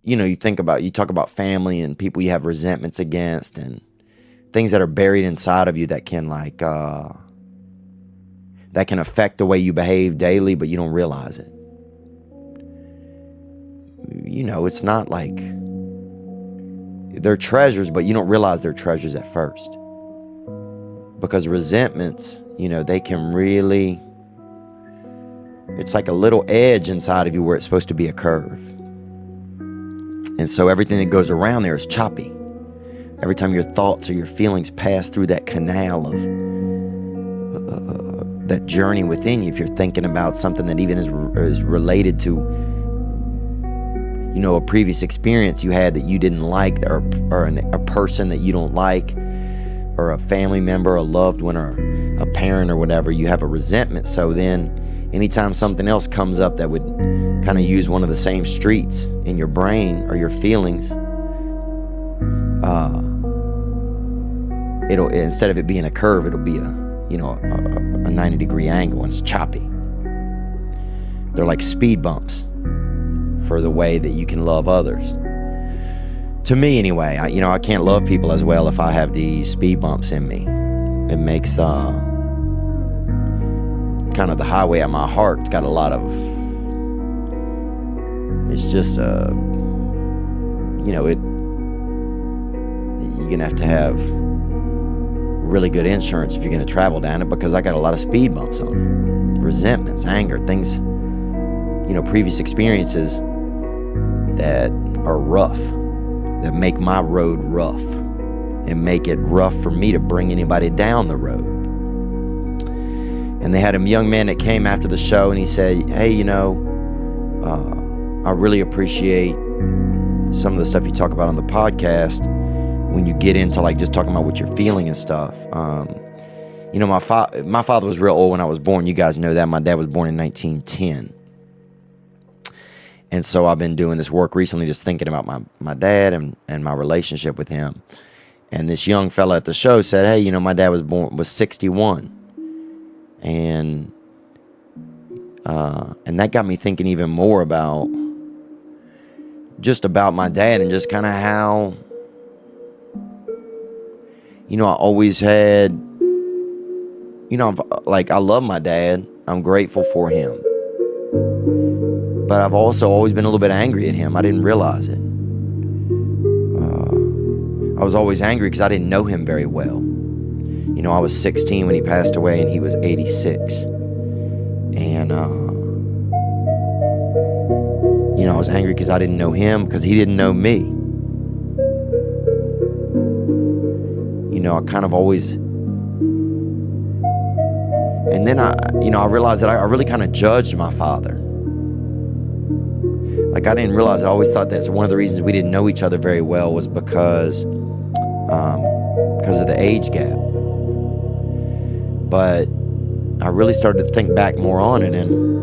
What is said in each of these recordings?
you talk about family and people you have resentments against and things that are buried inside of you that can that can affect the way you behave daily, but you don't realize it. It's not like they're treasures, but you don't realize they're treasures at first. Because resentments, they can really, it's like a little edge inside of you where it's supposed to be a curve. And so everything that goes around there is choppy. Every time your thoughts or your feelings pass through that canal of that journey within you, if you're thinking about something that even is related to, a previous experience you had that you didn't like, or a person that you don't like, or a family member, a loved one, or a parent, or whatever, you have a resentment. So then anytime something else comes up that would kind of use one of the same streets in your brain or your feelings, it'll, instead of it being a curve, it'll be a 90-degree angle, and it's choppy. They're like speed bumps for the way that you can love others. To me, anyway, I can't love people as well if I have these speed bumps in me. It makes kind of the highway at my heart. It's got a lot of. It's just it. You're gonna have really good insurance if you're gonna travel down it, because I got a lot of speed bumps on it. Resentments, anger, things. Previous experiences that are rough, that make my road rough and make it rough for me to bring anybody down the road. And they had a young man that came after the show, and he said, hey, I really appreciate some of the stuff you talk about on the podcast when you get into like just talking about what you're feeling and stuff. My father was real old when I was born. You guys know that. My dad was born in 1910. And so I've been doing this work recently, just thinking about my dad and my relationship with him. And this young fella at the show said, hey, my dad was 61. And that got me thinking even more about my dad, and just kind of how, I always had, I love my dad. I'm grateful for him. But I've also always been a little bit angry at him. I didn't realize it. I was always angry because I didn't know him very well. I was 16 when he passed away, and he was 86. And, I was angry because I didn't know him, because he didn't know me. I kind of always... And then I realized that I really kind of judged my father. Like, I didn't realize it. I always thought that one of the reasons we didn't know each other very well was because of the age gap. But I really started to think back more on it, and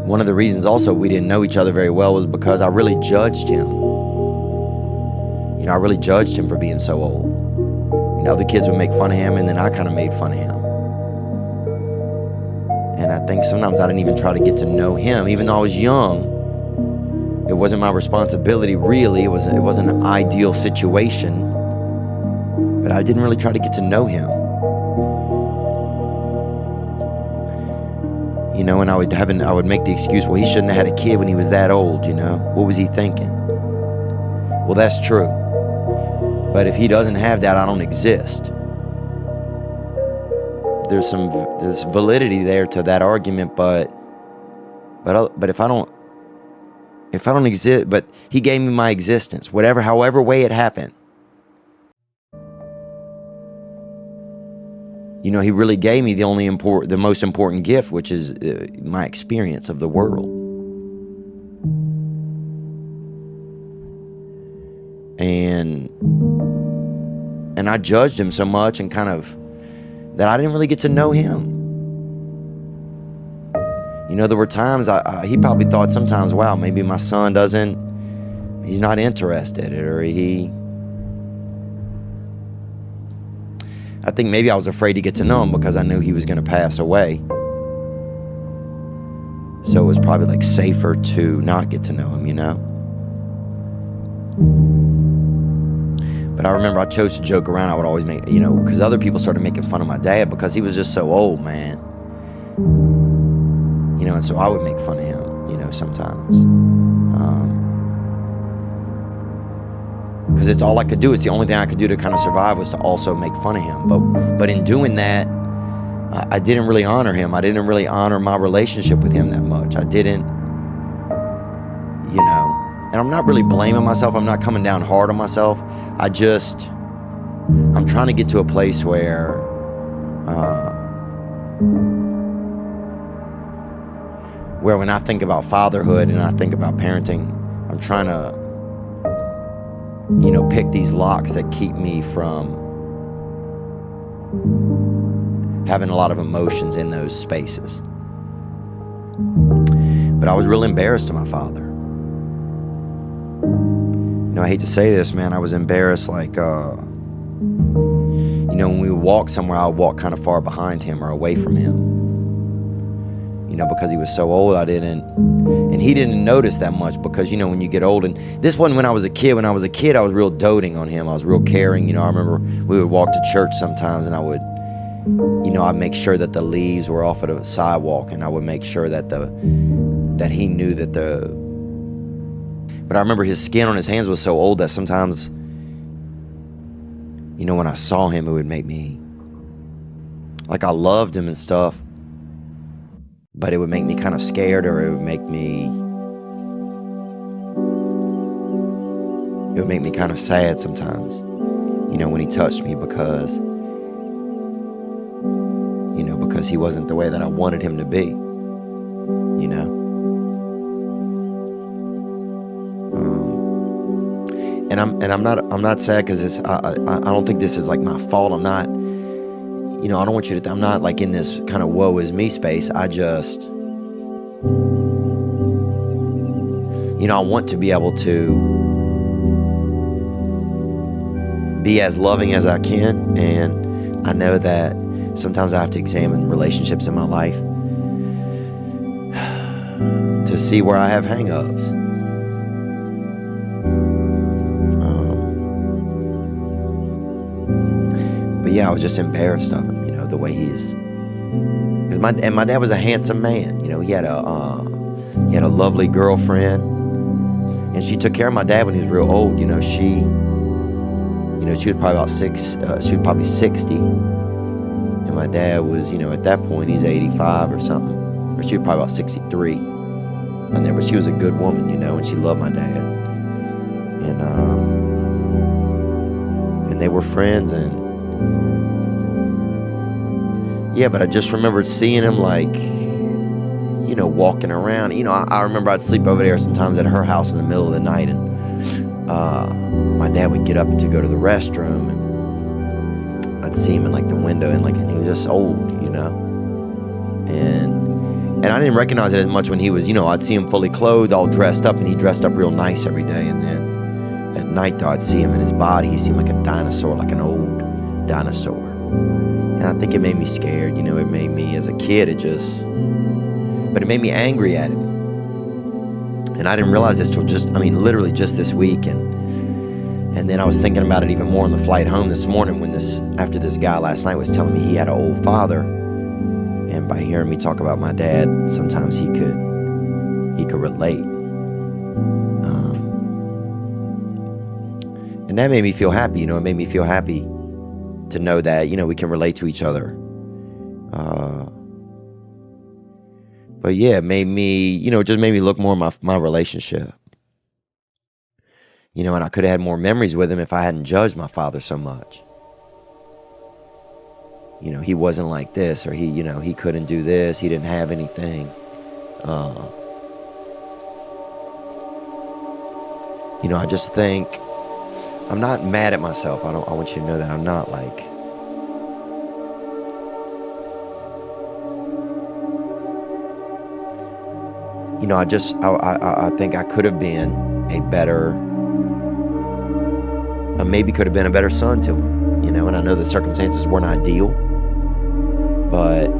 one of the reasons also we didn't know each other very well was because I really judged him. I really judged him for being so old. Other kids would make fun of him, and then I kind of made fun of him. And I think sometimes I didn't even try to get to know him. Even though I was young, it wasn't my responsibility, really. It wasn't an ideal situation. But I didn't really try to get to know him. And I would make the excuse, well, he shouldn't have had a kid when he was that old, What was he thinking? Well, that's true. But if he doesn't have that, I don't exist. There's validity there to that argument, but if I don't exist, but he gave me my existence, however way it happened. He really gave me the most important gift, which is my experience of the world. And I judged him so much and kind of that I didn't really get to know him. There were times he probably thought sometimes, wow, maybe my son he's not interested, or I think maybe I was afraid to get to know him because I knew he was going to pass away. So it was probably like safer to not get to know him, But I remember I chose to joke around. I would always make, because other people started making fun of my dad because he was just so old, man. And so I would make fun of him, sometimes. Because it's all I could do. It's the only thing I could do to kind of survive was to also make fun of him. But in doing that, I didn't really honor him. I didn't really honor my relationship with him that much. I didn't, and I'm not really blaming myself. I'm not coming down hard on myself. I'm trying to get to a place where when I think about fatherhood and I think about parenting, I'm trying to, pick these locks that keep me from having a lot of emotions in those spaces. But I was real embarrassed to my father. I hate to say this, man. I was embarrassed, like, when we would walk somewhere, I would walk kind of far behind him or away from him. Because he was so old, and he didn't notice that much because, when you get old, and this wasn't when I was a kid. When I was a kid, I was real doting on him. I was real caring. I remember we would walk to church sometimes, and I would, I'd make sure that the leaves were off of the sidewalk, and I would make sure that he knew that but I remember his skin on his hands was so old that sometimes, when I saw him, it would make me, like, I loved him and stuff, but it would make me kind of scared, or it would make me kind of sad sometimes, when he touched me because he wasn't the way that I wanted him to be, And I'm not sad because I don't think this is like my fault. I'm not, I don't want you to, I'm not like in this kind of woe is me space. I just, I want to be able to be as loving as I can. And I know that sometimes I have to examine relationships in my life to see where I have hang-ups. But yeah, I was just embarrassed of him, the way he's. My dad was a handsome man, He had a lovely girlfriend, and she took care of my dad when he was real old. She was probably about she was probably 60, and my dad was, at that point he's 85 or something, or she was probably about 63, and but she was a good woman, and she loved my dad, and they were friends, and. Yeah, but I just remembered seeing him, like, walking around. I remember I'd sleep over there sometimes at her house in the middle of the night, and my dad would get up to go to the restroom, and I'd see him in, like, the window, and he was just old, and I didn't recognize it as much when he was, I'd see him fully clothed, all dressed up, and he dressed up real nice every day, and then at night, though, I'd see him in his body. He seemed like a dinosaur, like an old dinosaur. And I think it made me scared, it made me, as a kid, but it made me angry at him. And I didn't realize this till literally just this week. And then I was thinking about it even more on the flight home this morning after this guy last night was telling me he had an old father. And by hearing me talk about my dad, sometimes he could relate. And that made me feel happy, it made me feel happy to know that, we can relate to each other. But yeah, it made me, it just made me look more at my relationship. And I could have had more memories with him if I hadn't judged my father so much. He wasn't like this, or he couldn't do this, he didn't have anything. I just think, I'm not mad at myself. I want you to know that I'm not like. I think I could have been maybe could have been a better son to him, and I know the circumstances weren't ideal, but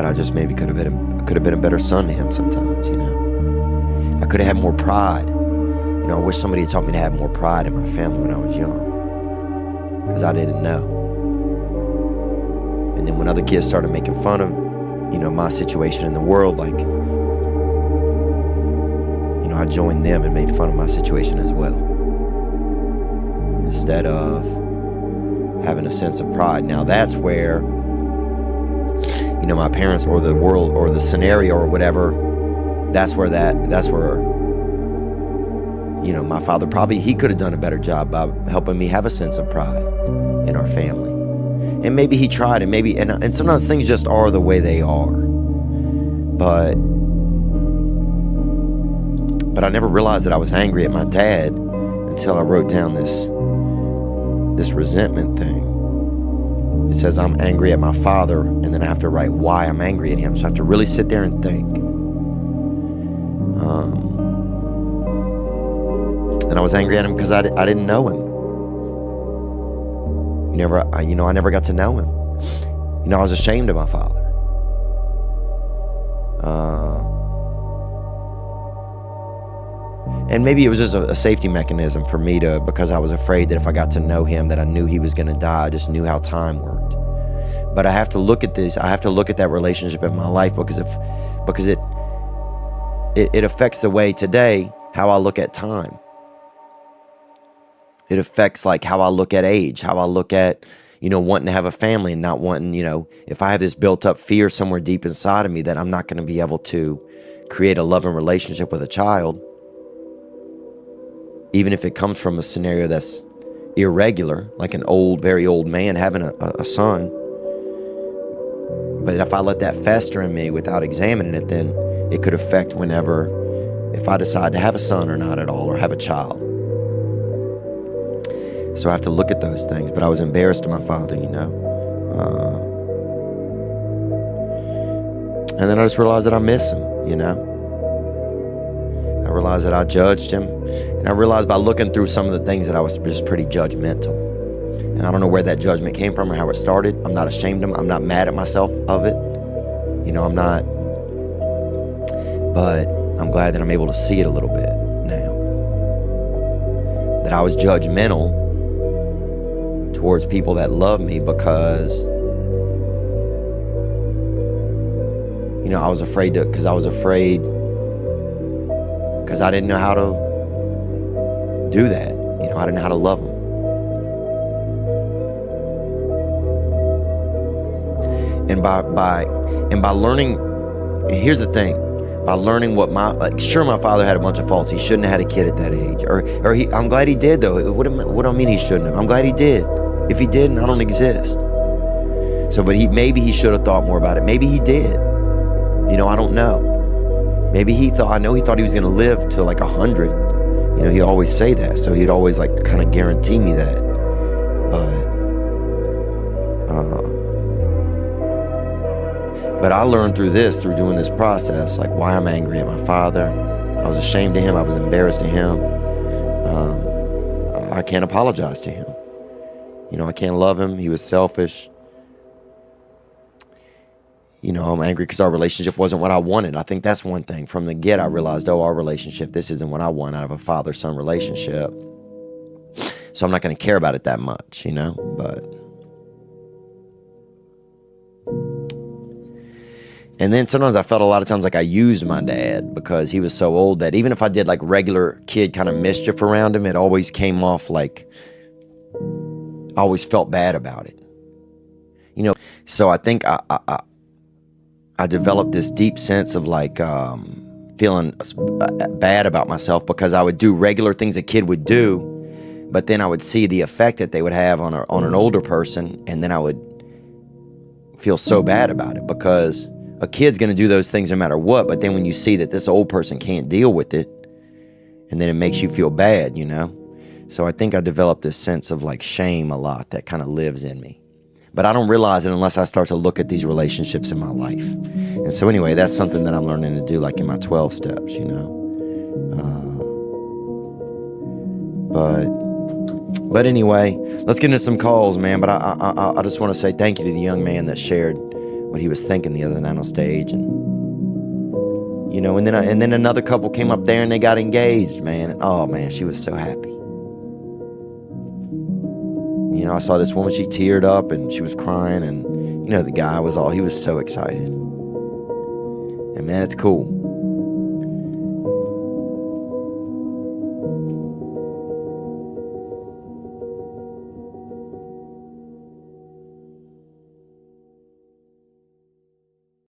I just maybe could have been a better son to him sometimes, I could have had more pride. You know, I wish somebody had taught me to have more pride in my family when I was young, because I didn't know. And then when other kids started making fun of, you know, my situation in the world, like, you know, I joined them and made fun of my situation as well, instead of having a sense of pride. Now that's where, you know, my parents or the world or the scenario or whatever, that's where, you know, my father probably, he could have done a better job by helping me have a sense of pride in our family. And maybe he tried, and sometimes things just are the way they are. But I never realized that I was angry at my dad until I wrote down this resentment thing. It says I'm angry at my father, and then I have to write why I'm angry at him. So I have to really sit there and think. And I was angry at him because I didn't know him. I never got to know him. You know, I was ashamed of my father. And maybe it was just a safety mechanism for me because I was afraid that if I got to know him, that I knew he was going to die. I just knew how time worked. But I have to look at this. I have to look at that relationship in my life because it affects the way today how I look at time. It affects like how I look at age, how I look at, you know, wanting to have a family and not wanting, you know, if I have this built up fear somewhere deep inside of me that I'm not going to be able to create a loving relationship with a child, even if it comes from a scenario that's irregular, like an very old man having a son. But if I let that fester in me without examining it, then it could affect if I decide to have a son or not at all, or have a child. So I have to look at those things. But I was embarrassed of my father, you know. And then I just realized that I miss him, you know. I realized that I judged him. And I realized by looking through some of the things that I was just pretty judgmental. And I don't know where that judgment came from or how it started. I'm not ashamed of him. I'm not mad at myself of it. You know, I'm not. But I'm glad that I'm able to see it a little bit now. That I was judgmental towards people that love me because, you know, I was afraid because I didn't know how to do that. You know, I didn't know how to love them. And by learning, here's the thing, by learning what sure, my father had a bunch of faults. He shouldn't have had a kid at that age, I'm glad he did though. What do I mean he shouldn't have? I'm glad he did. If he didn't, I don't exist. So, but maybe he should have thought more about it. Maybe he did. You know, I don't know. Maybe I know he thought he was going to live to like 100. You know, he'd always say that. So he'd always like kind of guarantee me that. But I learned through doing this process, like why I'm angry at my father. I was ashamed of him. I was embarrassed of him. I can't apologize to him. You know, I can't love him. He was selfish. You know, I'm angry because our relationship wasn't what I wanted. I think that's one thing. From the get, I realized, our relationship, this isn't what I want out of a father-son relationship. So I'm not going to care about it that much, you know, but. And then sometimes I felt a lot of times like I used my dad because he was so old that even if I did like regular kid kind of mischief around him, it always came off like I always felt bad about it. You know, so I think I developed this deep sense of like feeling bad about myself because I would do regular things a kid would do, but then I would see the effect that they would have on an older person, and then I would feel so bad about it because a kid's going to do those things no matter what, but then when you see that this old person can't deal with it, and then it makes you feel bad, you know? So I think I developed this sense of like shame a lot that kind of lives in me. But I don't realize it unless I start to look at these relationships in my life. And so anyway, that's something that I'm learning to do, like in my 12 steps, you know? But anyway, let's get into some calls, man. But I just want to say thank you to the young man that shared what he was thinking the other night on stage. And And then another couple came up there and they got engaged, man. And, oh man, she was so happy. I saw this woman, she teared up and she was crying, and the guy he was so excited. And man, it's cool.